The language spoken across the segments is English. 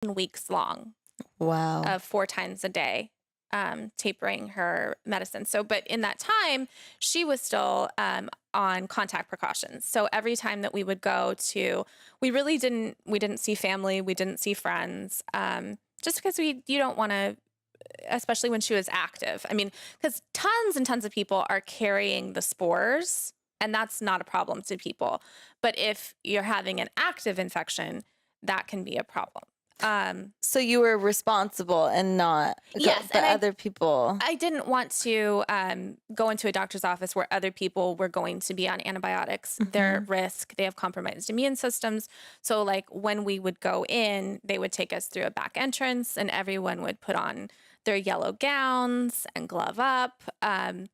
weeks long Wow. of 4 times a day, tapering her medicine. So, but in that time, she was still on contact precautions. So every time that we would go to, we didn't see family, we didn't see friends, just because you don't want to, especially when she was active. I mean, because tons and tons of people are carrying the spores, and that's not a problem to people. But if you're having an active infection, that can be a problem. So you were responsible and not, Yes, but and other people. I didn't want to go into a doctor's office where other people were going to be on antibiotics. They're at risk. They have compromised immune systems. So like when we would go in, they would take us through a back entrance and everyone would put on their yellow gowns and glove up. And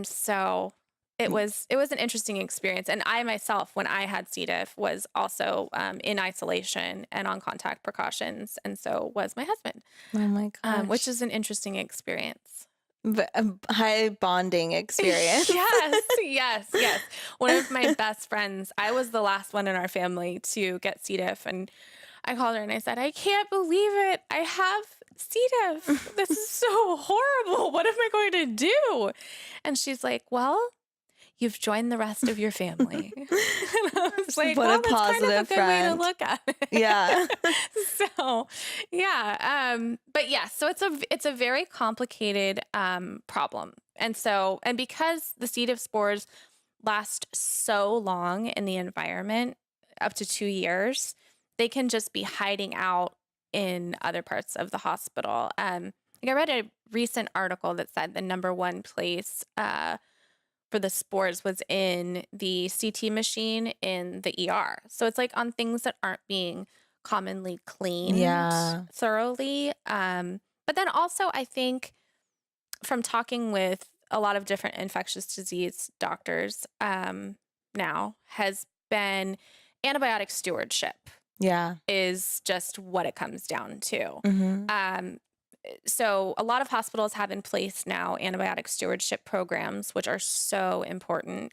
so it was an interesting experience. And I myself, when I had C. diff, was also in isolation and on contact precautions. And so was my husband. Oh my gosh. Which is an interesting experience. A high bonding experience. Yes. One of my best friends, I was the last one in our family to get C. diff. And I called her and I said, I can't believe it. I have C. diff. This is so horrible. What am I going to do? And she's like, well, you've joined the rest of your family. And I was like, what well, a that's positive kind of a good way to friend. look at it. Yeah. So, yeah. But yeah, so it's a very complicated problem. And because the C. diff spores last so long in the environment, up to 2 years, they can just be hiding out in other parts of the hospital. I read a recent article that said the number one place for the spores was in the CT machine in the ER. So it's like on things that aren't being commonly cleaned thoroughly. But then also I think from talking with a lot of different infectious disease doctors now has been antibiotic stewardship. Yeah. Is just what it comes down to. Mm-hmm. So a lot of hospitals have in place now antibiotic stewardship programs, which are so important.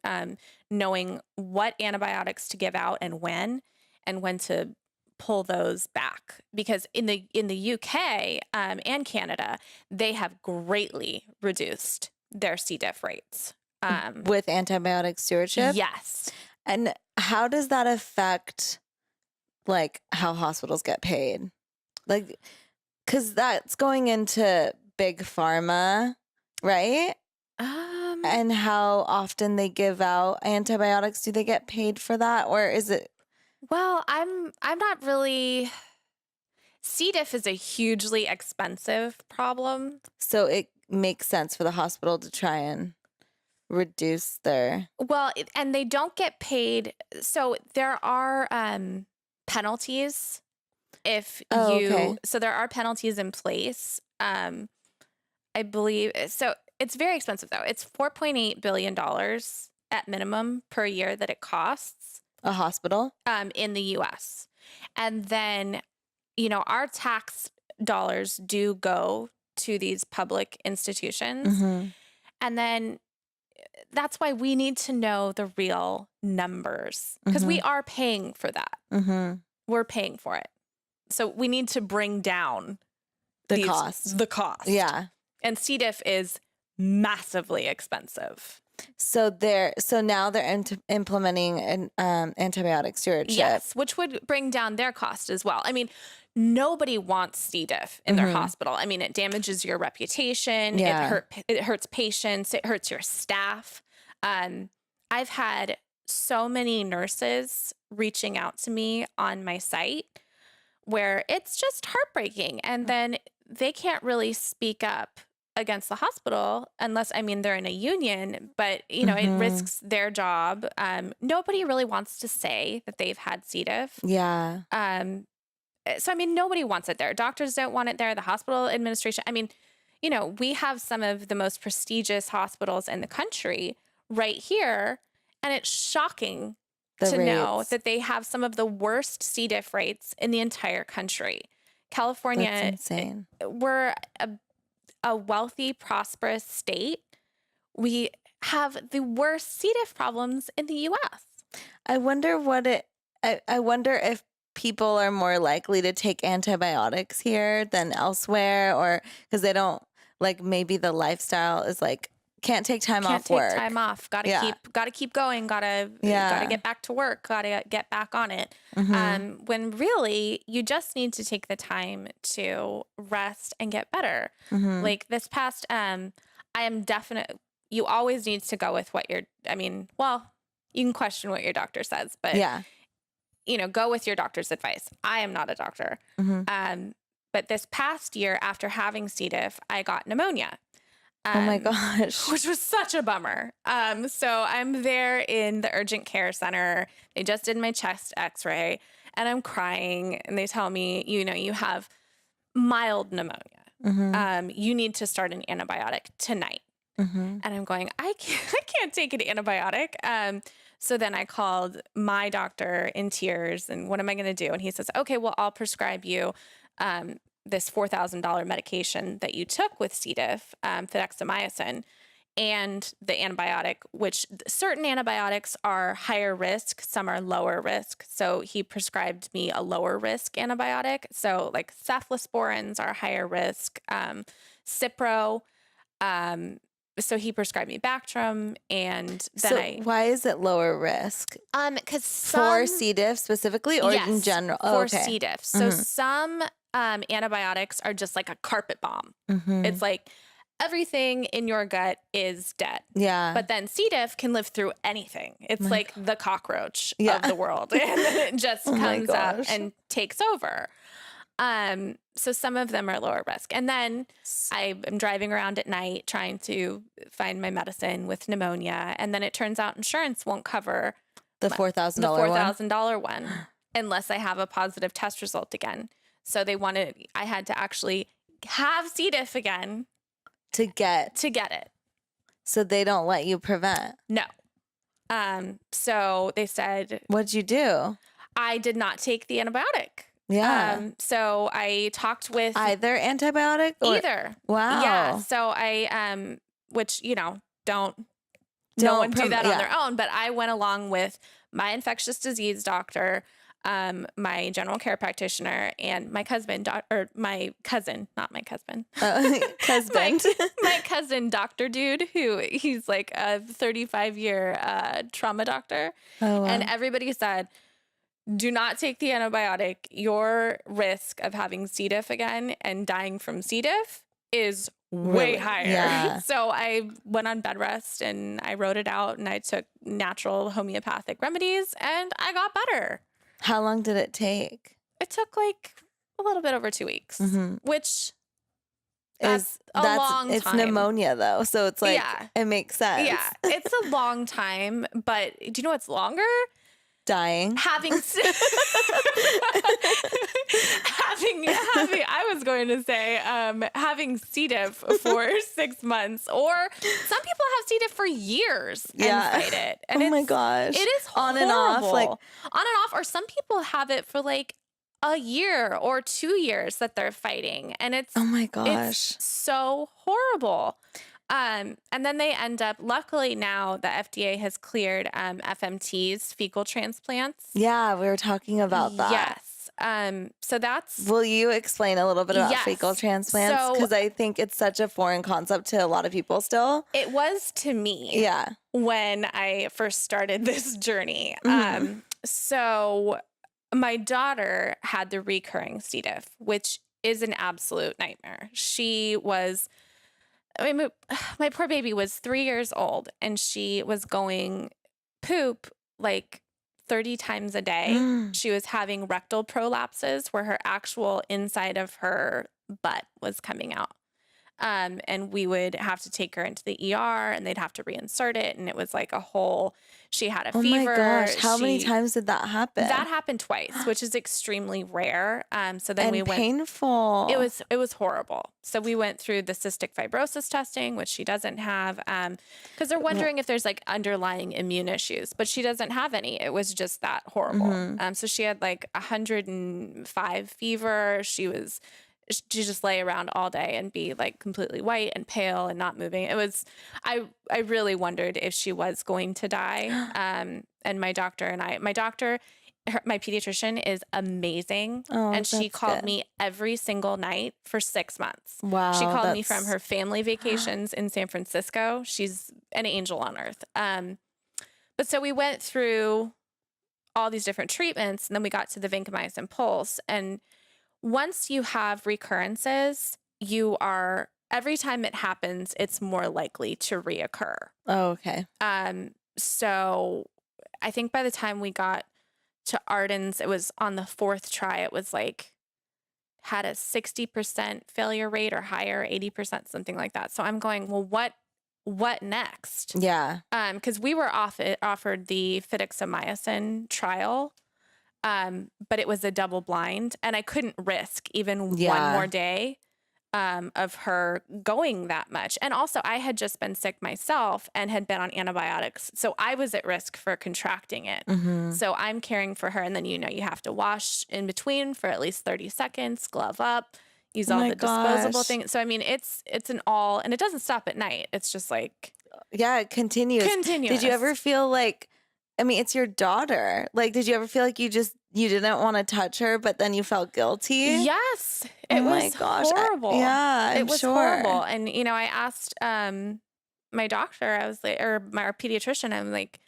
Knowing what antibiotics to give out and when to pull those back, because in the UK and Canada, they have greatly reduced their C. diff rates with antibiotic stewardship. Yes. And how does that affect like how hospitals get paid? Like, because that's going into big pharma, right? And how often they give out antibiotics? Do they get paid for that, or is it? Well, I'm not really. C. diff is a hugely expensive problem. So it makes sense for the hospital to try and reduce their. Well, and they don't get paid. So there are penalties if so there are penalties in place. I believe so. It's very expensive though. It's $4.8 billion at minimum per year that it costs A hospital? In the US. And then, our tax dollars do go to these public institutions. Mm-hmm. And then that's why we need to know the real numbers, because we are paying for that. Mm-hmm. We're paying for it. So we need to bring down the cost. Yeah. And C. diff is massively expensive. So now they're implementing an antibiotic stewardship. Yes, which would bring down their cost as well. I mean, nobody wants C. diff in their hospital. I mean, it damages your reputation. Yeah. It hurts patients. It hurts your staff. I've had so many nurses reaching out to me on my site where it's just heartbreaking. And then they can't really speak up against the hospital unless, they're in a union, but it risks their job. Nobody really wants to say that they've had C. diff. Yeah. So, nobody wants it there. Doctors don't want it there. The hospital administration. We have some of the most prestigious hospitals in the country right here. And it's shocking to know that they have some of the worst C. diff rates in the entire country. California, that's insane. We're a wealthy, prosperous state. We have the worst C. diff problems in the U.S. I wonder if people are more likely to take antibiotics here than elsewhere, or because they don't like maybe the lifestyle is like can't take time Can't off take work. time off. Yeah. Gotta keep going. Gotta get back to work. Gotta get back on it. When really you just need to take the time to rest and get better. Like this past, I am definite. You always need to go with what well, you can question what your doctor says, but Yeah. Go with your doctor's advice. I am not a doctor. But this past year after having C. diff, I got pneumonia. Oh my gosh. Which was such a bummer. So I'm there in the urgent care center. They just did my chest x-ray and I'm crying and they tell me, you have mild pneumonia. You need to start an antibiotic tonight. And I'm going, I can't take an antibiotic. So then I called my doctor in tears and what am I going to do? And he says, okay, well, I'll prescribe you this $4,000 medication that you took with C. diff, fidaxomicin, and the antibiotic, which certain antibiotics are higher risk, some are lower risk. So he prescribed me a lower risk antibiotic. So like cephalosporins are higher risk, Cipro. So he prescribed me Bactrim, and then why is it lower risk? Because for C. diff specifically, or in general? For C. diff. So some antibiotics are just like a carpet bomb. It's like everything in your gut is dead. Yeah. But then C. diff can live through anything. It's like the cockroach of the world, and then it just comes up and takes over. So some of them are lower risk. And then I am driving around at night trying to find my medicine with pneumonia. And then it turns out insurance won't cover the $4,000 one unless I have a positive test result again. So I had to actually have C. diff again to get it. So they don't let you prevent? No. So they said, what'd you do? I did not take the antibiotic. Yeah. So I talked with either antibiotic or either. Wow. Yeah. So I which don't no one do that on their own, but I went along with my infectious disease doctor, my general care practitioner, and my cousin, not my cousin. Husband. my cousin, Dr. Dude, he's like a 35-year trauma doctor. Oh, wow. And everybody said, do not take the antibiotic. Your risk of having C. diff again and dying from C. diff is way higher. Yeah. So I went on bed rest and I wrote it out and I took natural homeopathic remedies and I got better. How long did it take? It took like a little bit over 2 weeks, which that's a long time. It's pneumonia though. So it's like, it makes sense. Yeah, it's a long time, but do you know what's longer? Dying. Having I was going to say having C. diff for 6 months, or some people have C. diff for years and fight it. And oh my gosh. It is horrible. On and off, on and off, or some people have it for like a year or 2 years that they're fighting, and it's oh my gosh, it's so horrible. And then they end up, luckily now the FDA has cleared FMTs, fecal transplants. Yeah, we were talking about that. Yes. So that's... Will you explain a little bit about fecal transplants? Because I think it's such a foreign concept to a lot of people still. It was to me. Yeah. When I first started this journey. So my daughter had the recurring C. diff, which is an absolute nightmare. My poor baby was 3 years old and she was going poop like 30 times a day. She was having rectal prolapses where her actual inside of her butt was coming out. And we would have to take her into the ER and they'd have to reinsert it. And it was like she had a fever. Oh my gosh. How many times did that happen? That happened twice, which is extremely rare. So then we went. Painful. It was horrible. So we went through the cystic fibrosis testing, which she doesn't have, because they're wondering if there's like underlying immune issues, but she doesn't have any. It was just that horrible. So she had like 105 fever. She just lay around all day and be like completely white and pale and not moving. It was, I really wondered if she was going to die. And my doctor my pediatrician is amazing. Oh, And she that's called good. me every single night for 6 months. She Wow, called me from that's her family vacations in San Francisco. She's an angel on earth. But so we went through all these different treatments, and then we got to the vancomycin pulse. And once you have recurrences, every time it happens, it's more likely to reoccur. Oh, okay. So I think by the time we got to Arden's, it was on the 4th try. It was like had a 60% failure rate or higher, 80%, something like that. So I'm going, well, what next? Yeah. Because we were offered the fidaxomicin trial, but it was a double blind, and I couldn't risk even one more day of her going that much. And also, I had just been sick myself and had been on antibiotics, so I was at risk for contracting it. Mm-hmm. So I'm caring for her, and then you have to wash in between for at least 30 seconds, glove up, use all the disposable things. So I mean, it's an all, and it doesn't stop at night. It's just like it continues. Continuous. Did you ever feel like, I mean, it's your daughter. Like, did you ever feel like you didn't want to touch her, but then you felt guilty? Yes. It Oh was my gosh. horrible. I'm it was sure. horrible. And, I asked my doctor, I was like, or my pediatrician, I'm like,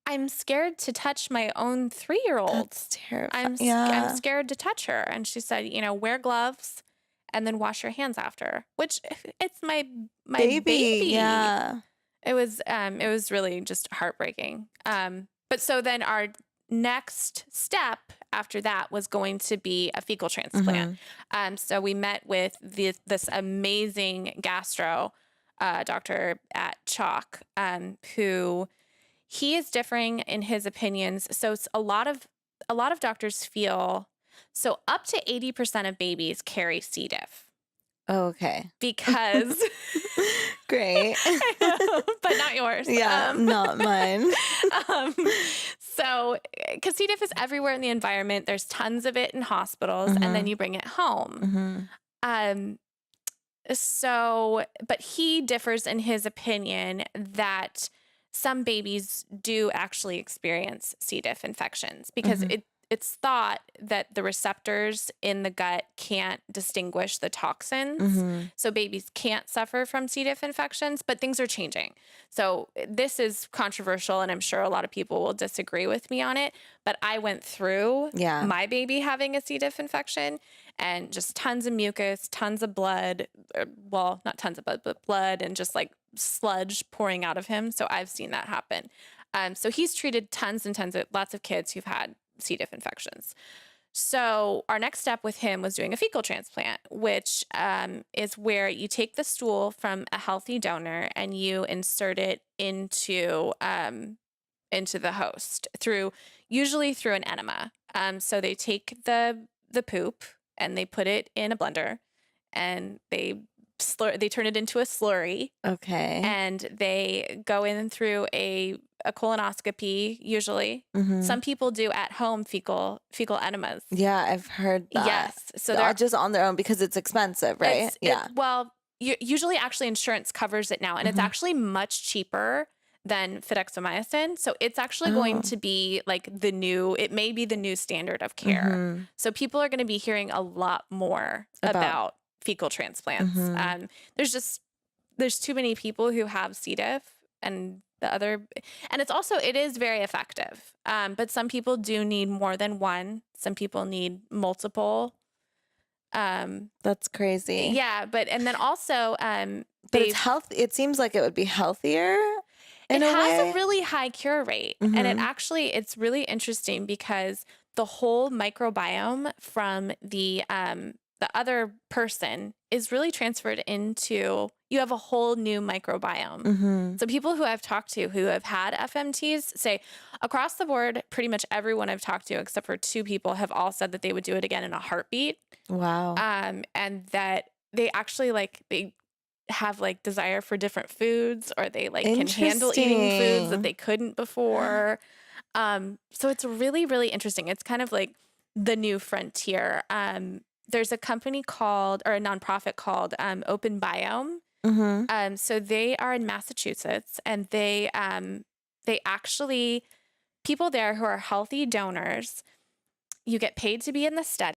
I'm scared to touch my own 3-year-old. That's terrifying. I'm scared to touch her. And she said, wear gloves and then wash your hands after, which it's my baby. Yeah. It was really just heartbreaking. But so then our next step after that was going to be a fecal transplant. So we met with this amazing gastro doctor at Chalk, who he is differing in his opinions. So it's a lot of doctors feel so up to 80% of babies carry C. diff. Oh, okay. Because great. but not yours. Yeah, not mine. So because C. diff is everywhere in the environment. There's tons of it in hospitals, and then you bring it home. So, but he differs in his opinion that some babies do actually experience C. diff infections because it's thought that the receptors in the gut can't distinguish the toxins. So babies can't suffer from C. diff infections, but things are changing. So this is controversial, and I'm sure a lot of people will disagree with me on it, but I went through my baby having a C. diff infection and just tons of mucus, tons of blood, well, not tons of blood, but blood and just like sludge pouring out of him. So I've seen that happen. So he's treated tons and tons of lots of kids who've had C. diff infections. So our next step with him was doing a fecal transplant, which is where you take the stool from a healthy donor and you insert it into the host usually through an enema. So they take the poop and they put it in a blender and they turn it into a slurry. Okay. And they go in through a colonoscopy usually. Some people do at home fecal enemas. Yeah, I've heard that. Yes. So they're they're just on their own because it's expensive, right? Usually actually insurance covers it now, and it's actually much cheaper than fidaxomicin. So it's actually going to be like it may be the new standard of care. So people are going to be hearing a lot more about fecal transplants. There's too many people who have C. diff and it is very effective. But some people do need more than one. Some people need multiple. That's crazy. Yeah. And then also, but it's healthy. It seems like it would be healthier. It has a really high cure rate. And it's really interesting because the whole microbiome from the other person is really transferred into, you have a whole new microbiome. So people who I've talked to who have had FMTs say across the board, pretty much everyone I've talked to, except for 2 people, have all said that they would do it again in a heartbeat. Wow. And that they actually they have desire for different foods, or they can handle eating foods that they couldn't before. So it's really, really interesting. It's kind of like the new frontier. There's a company or a nonprofit called Open Biome. So they are in Massachusetts, and they actually people there who are healthy donors. You get paid to be in the study.